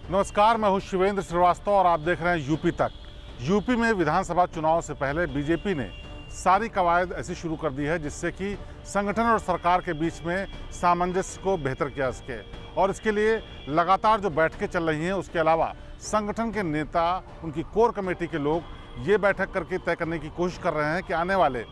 नमस्कार, मैं हूं शिवेंद्र श्रीवास्तव और आप देख रहे हैं यूपी तक। यूपी में विधानसभा चुनाव से पहले बीजेपी ने सारी कवायद ऐसी शुरू कर दी है जिससे कि संगठन और सरकार के बीच में सामंजस्य को बेहतर किया सके। और इसके लिए लगातार जो बैठकें चल रही हैं, उसके अलावा संगठन के नेता, उनकी कोर कमेटी के लोग ये बैठक करके तय करने की कोशिश कर रहे हैं कि आने वाले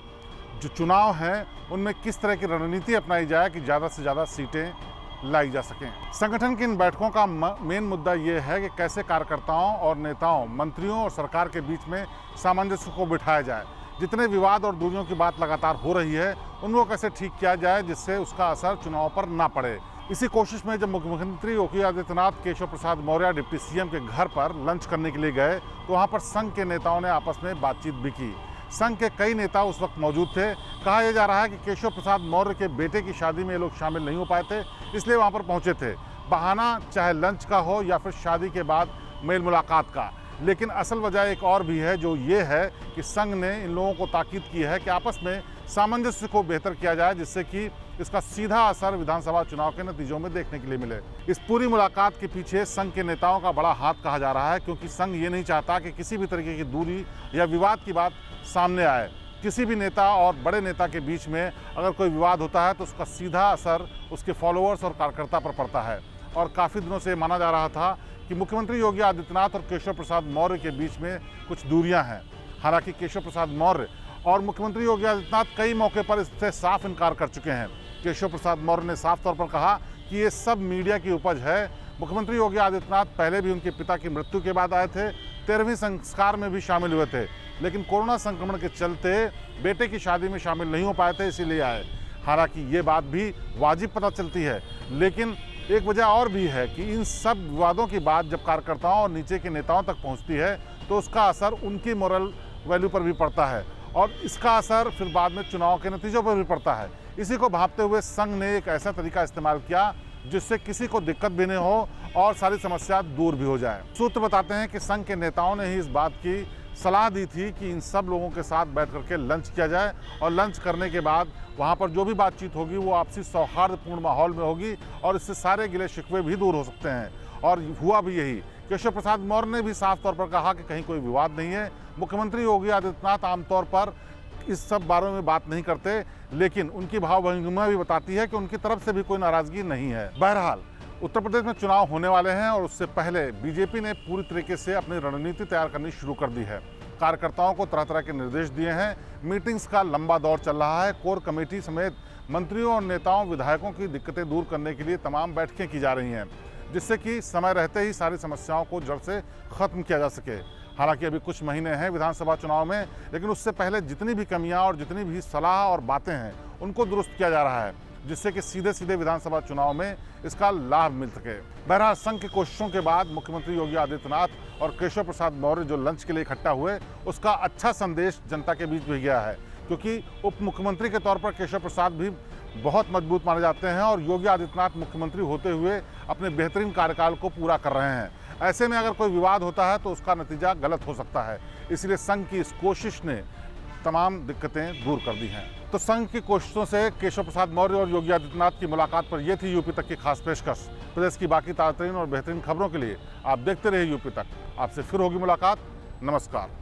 जो चुनाव हैं उनमें किस तरह की रणनीति अपनाई जाए कि ज़्यादा से ज़्यादा सीटें लाई जा सकें। संगठन की इन बैठकों का मेन मुद्दा ये है कि कैसे कार्यकर्ताओं और नेताओं, मंत्रियों और सरकार के बीच में सामंजस्य को बिठाया जाए। जितने विवाद और दूरियों की बात लगातार हो रही है, उनको कैसे ठीक किया जाए जिससे उसका असर चुनाव पर ना पड़े। इसी कोशिश में जब मुख्यमंत्री योगी आदित्यनाथ केशव प्रसाद मौर्य डिप्टी सीएम के घर पर लंच करने के लिए गए तो वहाँ पर संघ के नेताओं ने आपस में बातचीत भी की। संघ के कई नेता उस वक्त मौजूद थे। कहा यह जा रहा है कि केशव प्रसाद मौर्य के बेटे की शादी में ये लोग शामिल नहीं हो पाए थे, इसलिए वहाँ पर पहुँचे थे। बहाना चाहे लंच का हो या फिर शादी के बाद मेल मुलाकात का, लेकिन असल वजह एक और भी है, जो ये है कि संघ ने इन लोगों को ताकीद की है कि आपस में सामंजस्य को बेहतर किया जाए जिससे कि इसका सीधा असर विधानसभा चुनाव के नतीजों में देखने के लिए मिले। इस पूरी मुलाकात के पीछे संघ के नेताओं का बड़ा हाथ कहा जा रहा है, क्योंकि संघ ये नहीं चाहता कि किसी भी तरीके की दूरी या विवाद की बात सामने आए। किसी भी नेता और बड़े नेता के बीच में अगर कोई विवाद होता है तो उसका सीधा असर उसके फॉलोअर्स और कार्यकर्ता पर पड़ता है। और काफ़ी दिनों से माना जा रहा था कि मुख्यमंत्री योगी आदित्यनाथ और केशव प्रसाद मौर्य के बीच में कुछ दूरियां हैं। हालांकि केशव प्रसाद मौर्य और मुख्यमंत्री योगी आदित्यनाथ कई मौके पर इससे साफ इनकार कर चुके हैं। केशव प्रसाद मौर्य ने साफ तौर पर कहा कि ये सब मीडिया की उपज है। मुख्यमंत्री योगी आदित्यनाथ पहले भी उनके पिता की मृत्यु के बाद आए थे, 13वीं संस्कार में भी शामिल हुए थे, लेकिन कोरोना संक्रमण के चलते बेटे की शादी में शामिल नहीं हो पाए थे, इसीलिए आए। हालांकि ये बात भी वाजिब पता चलती है, लेकिन एक वजह और भी है कि इन सब विवादों की बात जब कार्यकर्ताओं और नीचे के नेताओं तक पहुंचती है तो उसका असर उनकी मोरल वैल्यू पर भी पड़ता है और इसका असर फिर बाद में चुनाव के नतीजों पर भी पड़ता है। इसी को भांपते हुए संघ ने एक ऐसा तरीका इस्तेमाल किया जिससे किसी को दिक्कत भी नहीं हो और सारी समस्या दूर भी हो जाए। सूत्र बताते हैं कि संघ के नेताओं ने ही इस बात की सलाह दी थी कि इन सब लोगों के साथ बैठ करके लंच किया जाए और लंच करने के बाद वहाँ पर जो भी बातचीत होगी वो आपसी सौहार्दपूर्ण माहौल में होगी और इससे सारे गिले शिकवे भी दूर हो सकते हैं। और हुआ भी यही। केशव प्रसाद मौर्य ने भी साफ तौर पर कहा कि कहीं कोई विवाद नहीं है। मुख्यमंत्री योगी आदित्यनाथ आमतौर पर इस सब बारे में बात नहीं करते, लेकिन उनकी भावभंगिमा भी बताती है कि उनकी तरफ से भी कोई नाराजगी नहीं है। बहरहाल उत्तर प्रदेश में चुनाव होने वाले हैं और उससे पहले बीजेपी ने पूरी तरीके से अपनी रणनीति तैयार करनी शुरू कर दी है। कार्यकर्ताओं को तरह तरह के निर्देश दिए हैं। मीटिंग्स का लंबा दौर चल रहा है। कोर कमेटी समेत मंत्रियों और नेताओं, विधायकों की दिक्कतें दूर करने के लिए तमाम बैठकें की जा रही हैं, जिससे कि समय रहते ही सारी समस्याओं को जड़ से खत्म किया जा सके। हालांकि अभी कुछ महीने हैं विधानसभा चुनाव में, लेकिन उससे पहले जितनी भी कमियां और जितनी भी सलाह और बातें हैं उनको दुरुस्त किया जा रहा है, जिससे कि सीधे सीधे विधानसभा चुनाव में इसका लाभ मिल सके। बहरहाल संघ की कोशिशों के बाद मुख्यमंत्री योगी आदित्यनाथ और केशव प्रसाद मौर्य जो लंच के लिए इकट्ठा हुए, उसका अच्छा संदेश जनता के बीच भी गया है, क्योंकि उप मुख्यमंत्री के तौर पर केशव प्रसाद भी बहुत मजबूत माने जाते हैं और योगी आदित्यनाथ मुख्यमंत्री होते हुए अपने बेहतरीन कार्यकाल को पूरा कर रहे हैं। ऐसे में अगर कोई विवाद होता है तो उसका नतीजा गलत हो सकता है, इसलिए संघ की इस कोशिश ने तमाम दिक्कतें दूर कर दी हैं। तो संघ की कोशिशों से केशव प्रसाद मौर्य और योगी आदित्यनाथ की मुलाकात पर यह थी यूपी तक की खास पेशकश। प्रदेश की बाकी ताज़ा और बेहतरीन खबरों के लिए आप देखते रहिए यूपी तक। आपसे फिर होगी मुलाकात। नमस्कार।